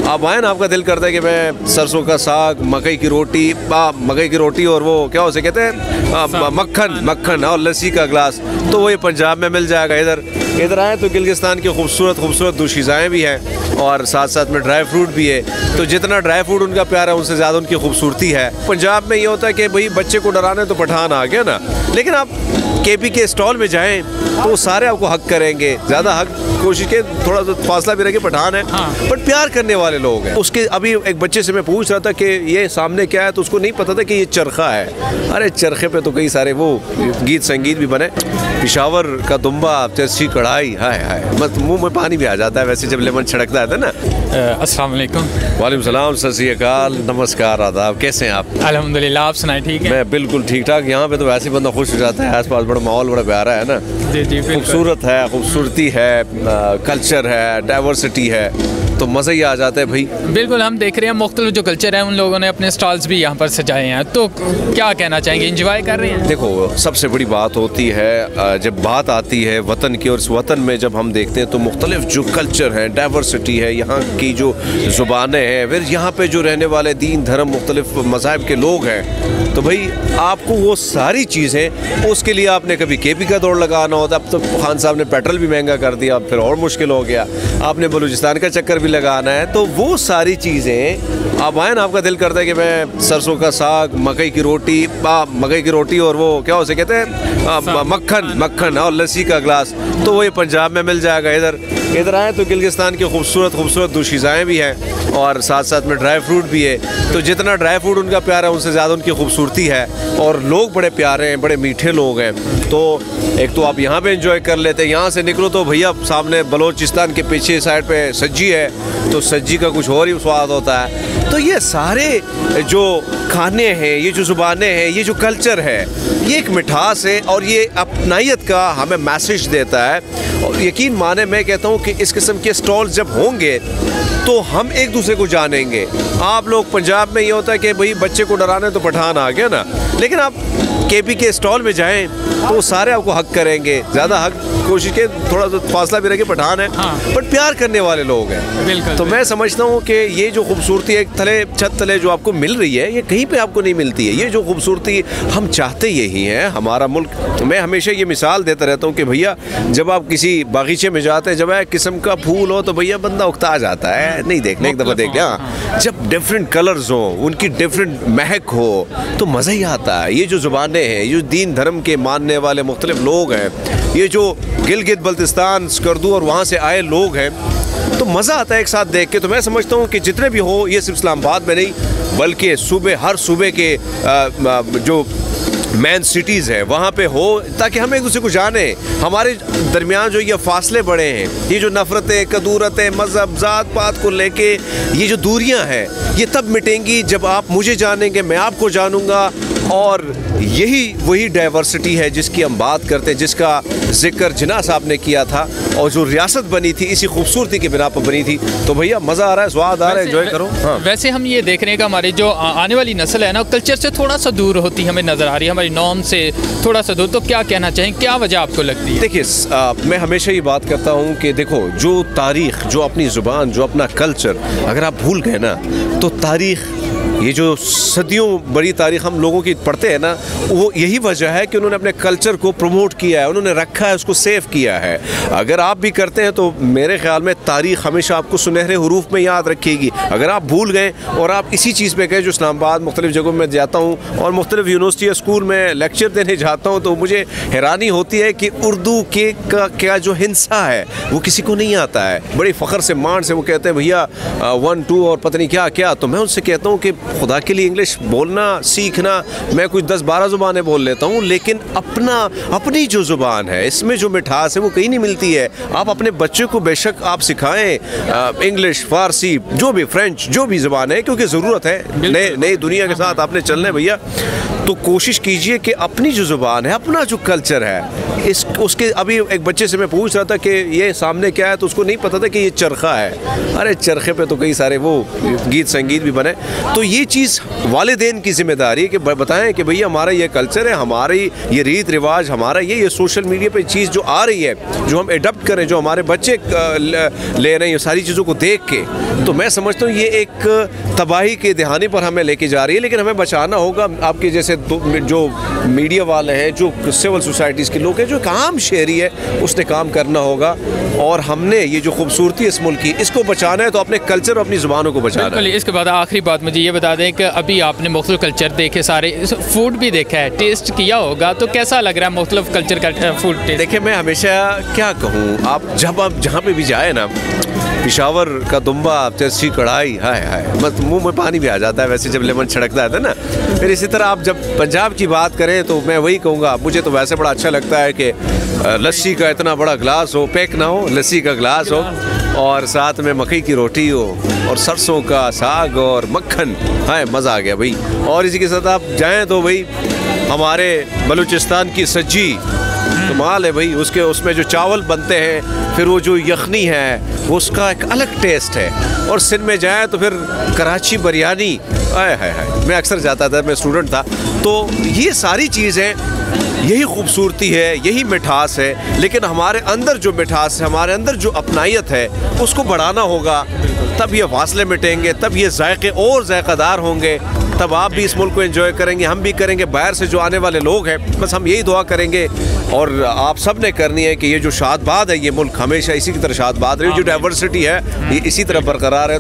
आप आए ना, आपका दिल करता है कि मैं सरसों का साग, मकई की रोटी और वो क्या उसे कहते हैं मक्खन और लस्सी का गिलास, तो वो ये पंजाब में मिल जाएगा। इधर आए तो गिलगिस्तान की खूबसूरत दुशीज़ाएँ भी हैं और साथ साथ में ड्राई फ्रूट भी है। तो जितना ड्राई फ्रूट उनका प्यारा है उनसे ज़्यादा उनकी खूबसूरती है। पंजाब में ये होता है कि भाई बच्चे को डराने तो पठान आ गया ना, लेकिन आप केपी के स्टॉल में जाएं तो वो सारे आपको हक करेंगे। ज़्यादा हक कोशिश के, थोड़ा सा फासला भी रखे, पठान है बट प्यार करने वाले लोग हैं। उसके अभी एक बच्चे से मैं पूछ रहा था कि ये सामने क्या है, तो उसको नहीं पता था कि ये चरखा है। अरे चरखे पे तो कई सारे वो गीत संगीत भी बने, पिशावर का दुम्बा, चरसी कढ़ाई, हाय हाय, मत मुंह में पानी भी आ जाता है वैसे जब लेमन छिड़कता है ना। अस्सलाम वालेकुम। वालेकुम सलाम, सत श्री अकाल, नमस्कार, आदाब, कैसे हैं आप? अल्हम्दुलिल्लाह, आप सुनाए ठीक है? मैं बिल्कुल ठीक ठाक। यहाँ पे तो वैसे ही बंदा खुश हो जाता है, आसपास बड़ा माहौल बड़ा प्यारा है ना। जी खूबसूरत है, खूबसूरती है, कल्चर है, डाइवर्सिटी है, तो मज़ा ही आ जाता है भाई। बिल्कुल, हम देख रहे हैं मुख्तलिफ जो कल्चर है, उन लोगों ने अपने स्टॉल्स भी यहाँ पर सजाए हैं, तो क्या कहना चाहेंगे, एंजॉय कर रहे हैं? देखो, सबसे बड़ी बात होती है जब बात आती है वतन की, और इस वतन में जब हम देखते हैं तो मुख्तलिफ जो कल्चर है, डाइवर्सिटी है, यहाँ की जो ज़ुबानें हैं, फिर यहाँ पे जो रहने वाले दीन धर्म मुख्तलिफ मज़ाहब के लोग हैं, तो भाई आपको वो सारी चीज़ें, उसके लिए आपने कभी केपी का दौड़ लगाना होता। अब तो खान साहब ने पेट्रोल भी महंगा कर दिया, फिर और मुश्किल हो गया, आपने बलूचिस्तान का चक्कर भी लगाना है। तो वो सारी चीज़ें आप आए ना, आपका दिल करता है कि मैं सरसों का साग, मकई की रोटी और वो क्या उसे कहते हैं मक्खन और लस्सी का गिलास, तो वो ये पंजाब में मिल जाएगा। इधर आए तो गिलगिस्तान की खूबसूरत दुशीज़ाएँ भी हैं और साथ साथ में ड्राई फ्रूट भी है। तो जितना ड्राई फ्रूट उनका प्यारा है उनसे ज़्यादा उनकी खूबसूरती है, और लोग बड़े प्यारे हैं, बड़े मीठे लोग हैं। तो एक तो आप यहाँ पे एंजॉय कर लेते हैं, यहाँ से निकलो तो भैया सामने बलोचिस्तान के पीछे साइड पे सज्जी है, तो सज्जी का कुछ और ही स्वाद होता है। तो ये सारे जो खाने हैं, ये जो ज़ुबानें हैं, ये जो कल्चर है, ये एक मिठास है और ये अपनाइयत का हमें मैसेज देता है। और यकीन माने, मैं कहता हूँ कि इस किस्म के स्टॉल्स जब होंगे तो हम एक दूसरे को जानेंगे। आप लोग पंजाब में ये होता है कि भाई बच्चे को डराने तो पठान आ गया ना, लेकिन आप केपी के स्टॉल में जाएं तो वो सारे आपको हक करेंगे। ज़्यादा हक कोशिश के, थोड़ा सा फासला भी रखे, पठान है बट प्यार करने वाले लोग हैं। तो मैं समझता हूँ कि ये जो खूबसूरती एक छत तले जो आपको मिल रही है, ये कहीं पे आपको नहीं मिलती है। ये जो खूबसूरती हम चाहते यही है, हमारा मुल्क। मैं हमेशा ये मिसाल देता रहता हूँ कि भैया जब आप किसी बागीचे में जाते हैं, जब एक किस्म का फूल हो तो भैया बंदा उकता जाता है, नहीं देखने, एक दफ़ा देख लिया। जब डिफरेंट कलर्स हो, उनकी डिफरेंट महक हो, तो मज़ा ही आता है। ये जो ज़ुबानें हैं, ये दीन धर्म के मानने वाले मुख्तलिफ लोग हैं, ये जो गिलगित बल्तिस्तान, स्कर्दू और वहाँ से आए लोग हैं, तो मज़ा आता है एक साथ देख के। तो मैं समझता हूँ कि जितने भी हो, ये सिर्फ इस्लामाबाद में नहीं बल्कि हर सूबे के जो मेन सिटीज़ है वहाँ पे हो, ताकि हम एक दूसरे को जाने। हमारे दरमियान जो ये फासले बढ़े हैं, ये जो नफ़रतें, कदूरतें, मज़हब, ज़ात पात को लेके ये जो दूरियां हैं, ये तब मिटेंगी जब आप मुझे जानेंगे, मैं आपको जानूंगा। और यही वही डाइवर्सिटी है जिसकी हम बात करते हैं, जिसका जिक्र जिन्ना साहब ने किया था, और जो रियासत बनी थी इसी खूबसूरती के बिना पर बनी थी। तो भैया मज़ा आ रहा है, स्वाद आ रहा है, एंजॉय करो। हाँ। वैसे हम ये देख रहे हैं कि हमारी जो आने वाली नस्ल है ना, कल्चर से थोड़ा सा दूर होती हमें नज़र आ रही है, हमारी नॉर्म से थोड़ा सा दूर। तो क्या कहना चाहें, क्या वजह आपको लगती है? देखिए, मैं हमेशा ये बात करता हूँ कि देखो, जो तारीख़, जो अपनी ज़ुबान, जो अपना कल्चर अगर आप भूल गए ना, तो तारीख़, ये जो सदियों बड़ी तारीख़ हम लोगों की पढ़ते हैं ना, वो यही वजह है कि उन्होंने अपने कल्चर को प्रमोट किया है, उन्होंने रखा है, उसको सेव किया है। अगर आप भी करते हैं तो मेरे ख्याल में तारीख़ हमेशा आपको सुनहरे हरूफ में याद रखेगी। अगर आप भूल गए और आप इसी चीज़ पे गए, जो इस्लामाबाद मुख्तलिफ़ जगहों में जाता हूँ और मुख्तलिफ़ यूनिवर्सिटी या स्कूल में लेक्चर देने जाता हूँ, तो मुझे हैरानी होती है कि उर्दू के का क्या जो हिंसा है वो किसी को नहीं आता है। बड़ी फ़ख्र से, मान से वो कहते हैं भैया 1 2 और पता नहीं क्या क्या। तो मैं उनसे कहता हूँ कि खुदा के लिए इंग्लिश बोलना सीखना, मैं कुछ 10-12 ज़ुबानें बोल लेता हूँ, लेकिन अपनी जो ज़ुबान है, इसमें जो मिठास है वो कहीं नहीं मिलती है। आप अपने बच्चे को बेशक आप सिखाएं इंग्लिश, फ़ारसी, जो भी, फ्रेंच, जो भी ज़ुबान है, क्योंकि ज़रूरत है नई दुनिया के साथ आपने चलना है भैया। तो कोशिश कीजिए कि अपनी जो ज़ुबान है, अपना जो कल्चर है, उसके अभी एक बच्चे से मैं पूछ रहा था कि ये सामने क्या है, तो उसको नहीं पता था कि ये चरखा है। अरे चरखे पे तो कई सारे वो गीत संगीत भी बने। तो ये ये चीज़ वालिदैन की जिम्मेदारी है कि बताएं कि भैया हमारा ये कल्चर है, हमारी ये रीत रिवाज, हमारा ये सोशल मीडिया पे चीज़ जो आ रही है, जो हम एडप्ट करें, जो हमारे बच्चे ले रहे हैं, ये सारी चीज़ों को देख के, तो मैं समझता हूँ ये एक तबाही के दहाने पर हमें लेके जा रही है। लेकिन हमें बचाना होगा। आपके जैसे जो मीडिया वाले हैं, जो सिविल सोसाइटीज़ के लोग हैं, जो काम शहरी है, उसने काम करना होगा। और हमने ये जो खूबसूरती है इस मुल्क की, इसको बचाना है तो अपने कल्चर और अपनी ज़ुबानों को बचाना है। इसके बाद आखिरी बात मुझे ये बता दें कि अभी आपने मुख्तलिफ कल्चर देखे, सारे फूड भी देखा है, टेस्ट किया होगा, तो कैसा लग रहा है मुख्तलिफ कल्चर का फूड टेस्ट? देखिए, मैं हमेशा क्या कहूँ, आप जहाँ पे भी जाए ना, पिशावर का दुम्बा, तिरछी कढ़ाई, हाय हाय, बस मुंह में पानी भी आ जाता है वैसे जब लेमन छिड़कता है ना। फिर इसी तरह आप जब पंजाब की बात करें तो मैं वही कहूँगा, मुझे तो वैसे बड़ा अच्छा लगता है कि लस्सी का इतना बड़ा गिलास हो, पैक ना हो, लस्सी का गिलास हो, और साथ में मकई की रोटी हो, और सरसों का साग और मक्खन, हाय मज़ा आ गया भाई। और इसी के साथ आप जाएँ तो भाई हमारे बलूचिस्तान की सज्जी कमाल है भाई, उसमें जो चावल बनते हैं, फिर वो जो यखनी है, उसका एक अलग टेस्ट है। और सिंध में जाए तो फिर कराची बिरयानी, आय हाय हाय, मैं अक्सर जाता था, मैं स्टूडेंट था। तो ये सारी चीज़ें, यही खूबसूरती है, यही मिठास है। लेकिन हमारे अंदर जो मिठास है, हमारे अंदर जो अपनायत है, उसको बढ़ाना होगा, तब ये फासले मिटेंगे, तब ये जायके और जायकादार होंगे, तब आप भी इस मुल्क को एंजॉय करेंगे, हम भी करेंगे, बाहर से जो आने वाले लोग हैं, बस हम यही दुआ करेंगे। और आप सब ने करनी है कि ये जो शादबाद है, ये मुल्क हमेशा इसी की तरह शादबाद रहे, जो डाइवर्सिटी है ये इसी तरह बरकरार है।